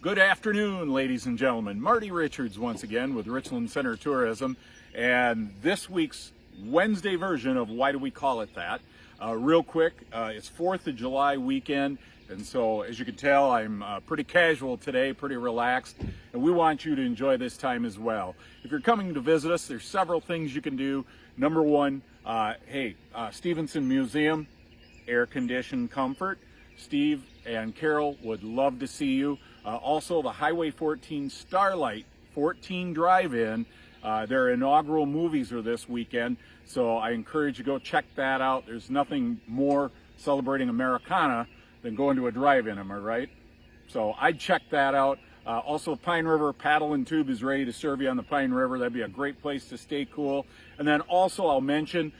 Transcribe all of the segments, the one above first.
Good afternoon, ladies and gentlemen. Marty Richards once again with Richland Center Tourism, and this week's Wednesday version of Why Do We Call It That? Real quick, it's 4th of July weekend, and so as you can tell, I'm pretty casual today, pretty relaxed, and we want you to enjoy this time as well. If you're coming to visit us, there's several things you can do. Number one, Stevenson Museum, air-conditioned comfort. Steve and Carol would love to see you. Also, the Highway 14 Starlight 14 Drive-In. Their inaugural movies are this weekend, so I encourage you to go check that out. There's nothing more celebrating Americana than going to a drive-in, am I right? So I'd check that out. Also, Pine River Paddle and Tube is ready to serve you on the Pine River. That'd be a great place to stay cool. And then also I'll mention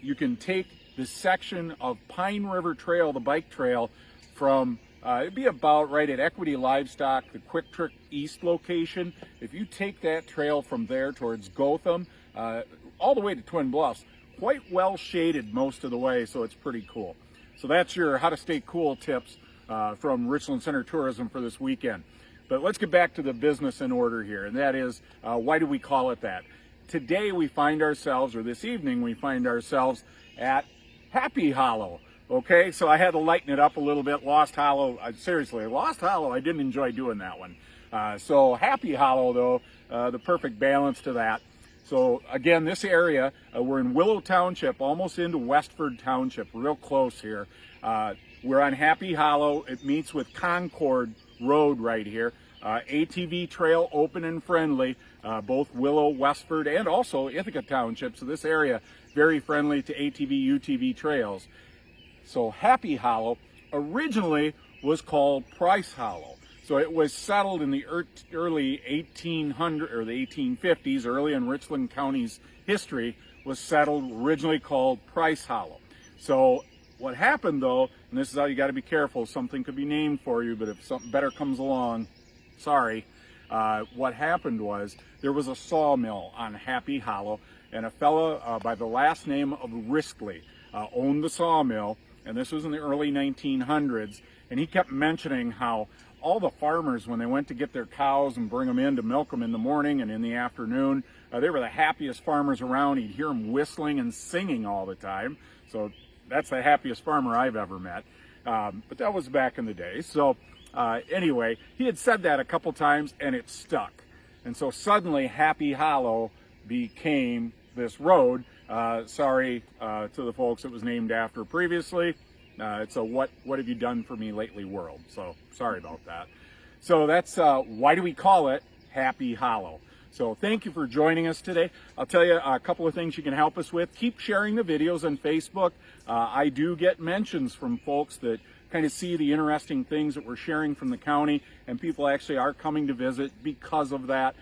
you can take this section of Pine River Trail, the bike trail, from it'd be about right at Equity Livestock, the Quick Trip East location. If you take that trail from there towards Gotham, all the way to Twin Bluffs, quite well shaded most of the way, so it's pretty cool. So that's your how to stay cool tips from Richland Center Tourism for this weekend. But let's get back to the business in order here, and that is, why do we call it that? Today we find ourselves, or this evening we find ourselves at Happy Hollow. Okay, so I had to lighten it up a little bit. Lost Hollow, seriously, Lost Hollow, I didn't enjoy doing that one. So Happy Hollow, though, the perfect balance to that. So again, this area, we're in Willow Township, almost into Westford Township, real close here. We're on Happy Hollow. It meets with Concord Road right here. ATV trail open and friendly, both Willow, Westford, and also Ithaca Township. So this area, very friendly to ATV, UTV trails. So Happy Hollow originally was called Price Hollow. So it was settled in the early 1800s or the 1850s, early in Richland County's history, was settled, originally called Price Hollow. So what happened though, and this is how you got to be careful, something could be named for you, but if something better comes along, sorry. What happened was there was a sawmill on Happy Hollow, and a fella by the last name of Riskley owned the sawmill. And this was in the early 1900s, and he kept mentioning how all the farmers, when they went to get their cows and bring them in to milk them in the morning and in the afternoon, they were the happiest farmers around. He'd hear them whistling and singing all the time. So that's the happiest farmer I've ever met. But that was back in the day. So anyway, he had said that a couple times, and it stuck. And so suddenly Happy Hollow became this road. Sorry to the folks it was named after previously. It's a what have you done for me lately world. So sorry about that. So that's why do we call it Happy Hollow. So thank you for joining us today. I'll tell you a couple of things you can help us with. Keep sharing the videos on Facebook. I do get mentions from folks that kind of see the interesting things that we're sharing from the county, and people actually are coming to visit because of that.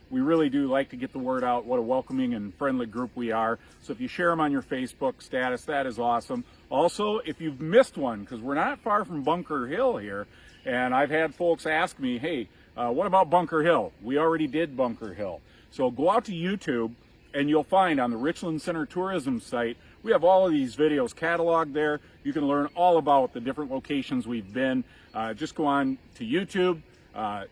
We really do like to get the word out, what a welcoming and friendly group we are. So if you share them on your Facebook status, that is awesome. Also, if you've missed one, because we're not far from Bunker Hill here, and I've had folks ask me, hey, what about Bunker Hill? We already did Bunker Hill. So go out to YouTube, and you'll find on the Richland Center Tourism site, we have all of these videos cataloged there. You can learn all about the different locations we've been. Just go on to YouTube,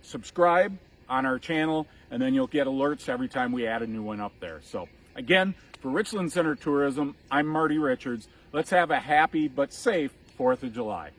subscribe on our channel, and then you'll get alerts every time we add a new one up there. So again, for Richland Center Tourism, I'm Marty Richards. Let's have a happy but safe 4th of July.